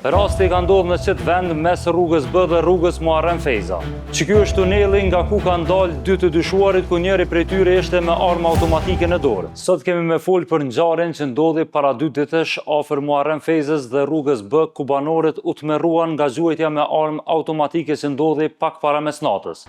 Rasti ka ndodhur në qëtë vend mes rrugës B dhe rrugës Muharrem Feyza. Që ky është tuneli nga ku kanë dalë dy të dyshuarit, ku njëri prej tyre ishte me armë automatike në dorë. Sot kemi me fol për ngjarjen që ndodhi para 2 ditësh afër Muharrem Feyzës dhe rrugës B, ku banorët u tmerruan nga zgjuajtja me armë automatike që ndodhi pak para mesnatës.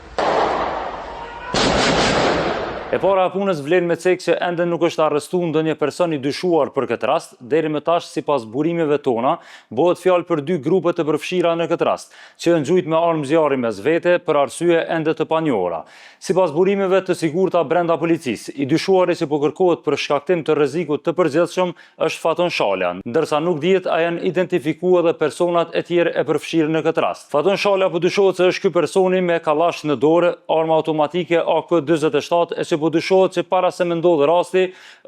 E para e punës vlen me cek që ende nuk është arrestuar ndonjë person i dyshuar për këtë rast. Deri më tash, sipas burimeve tona, bëhet fjalë për 2 grupe të përfshira në këtë rast, që janë ngjujt me armë zjarri mes vete për arsye ende të panjohura. Sipas burimeve të sigurta brenda policisë, i dyshuari që po kërkohet për shkaktim të rrezikut të përgjithshëm është Faton Shala, ndërsa nuk dihet a janë identifikuar edhe personat e tjerë e përfshirë në këtë rast. Faton Shala po dyshohet se është ky personi me kallash në dorë, armë automatike AK-47, e po dyshohet që para se me ndodhë rasti,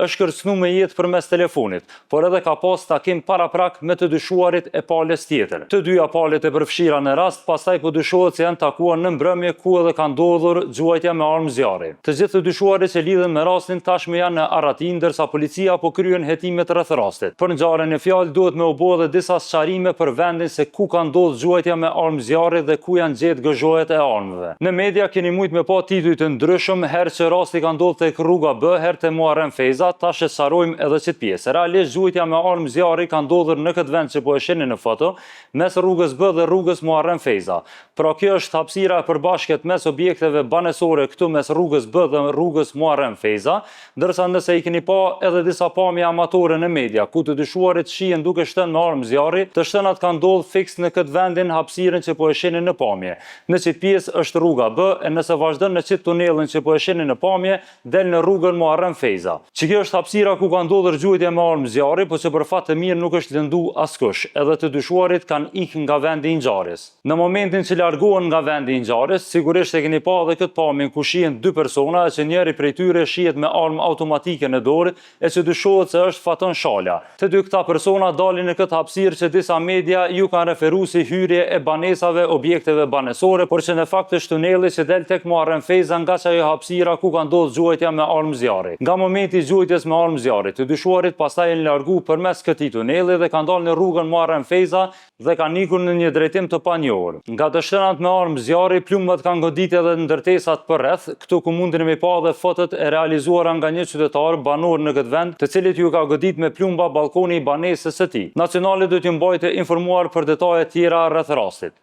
është kërcënuar me jetë përmes telefonit, por edhe ka pas takim paraprak me të dyshuarit e palës tjetër. Të dyja palët e përfshira në rast, pastaj po dyshohet se janë takuar në mbrëmje ku edhe ka ndodhur zgjuajtja me armë zjarri. Të gjithë të dyshuarit që lidhen me rastin tashmë janë në Aratin, ndërsa policia po kryen hetimet rreth rastit. Për ngjarjen e fjalë duhet me u bë edhe disa sqarime për vendin se ku ka ndodhur zgjuajtja me armë zjarri dhe ku janë gjetë gëzhohet e armëve. Në media keni mujt me pa tituj të ndryshëm, herë që rasti ka ndodhur tek rruga B, herë te Muharrem Feyza, tash e sqarojmë edhe çet pjesë. Realisht zgjuajtja me armë zjarri ka ndodhur në këtë vend që po e shihni në foto, mes rrugës B dhe rrugës Muharrem Feyza. Pra kjo është hapësira e përbashkët mes objekteve banesore këtu mes rrugës B dhe rrugës Muharrem Feyza, ndërsa nëse i keni pa edhe disa pamje amatore në media, ku të dyshuarit shihen duke shtënë me armë zjarri, të shtënat kanë ndodhur fiks në këtë vendin hapësirën që po e shihni në pamje. Në çet pjesë është rruga B, e nëse vazhdon në çet tunelin që po e shihni në pamje, del në rrugën Muharrem Feyza. Që kjo është hapësira ku ka ndodhur zgjuajtja me armë zjarri, por që për fat të mirë nuk është lëndu askush, edhe të dyshuarit kanë ikë nga vendi i ngjarjes. Në momentin që largohen nga vendi i ngjarjes, sigurisht e keni pa edhe këtë pamjen ku shihen 2 persona, që njëri prej tyre shihet me armë automatike në dorë, e që dyshohet se është Faton Shala. Të dy këta persona dalin në këtë hapësirë që disa media ju kanë referuar si hyrje e banesave, objekteve banesore, por që në fakt është tuneli që del tek Muharrem Feyza nga ajo hapësira ku ka ndodhur zgjuajtja me armë zjarri. Nga momenti i zgjuajtjes me armë zjarri, të dyshuarit pastaj janë larguar përmes këtij tuneli dhe kanë dalë në rrugën Muharrem Feyza dhe kanë ikur në një drejtim të panjohur. Nga të shtënat me armë zjarri, plumbat kanë goditur edhe ndërtesat përreth, këtu ku mundeni me pa edhe fotot e realizuara nga një qytetar banor në këtë vend, të cilit ju ka godit me plumba balkoni i banesës së tij. Nacionali do t'ju mbajë të informuar për detaje tjera rreth rastit.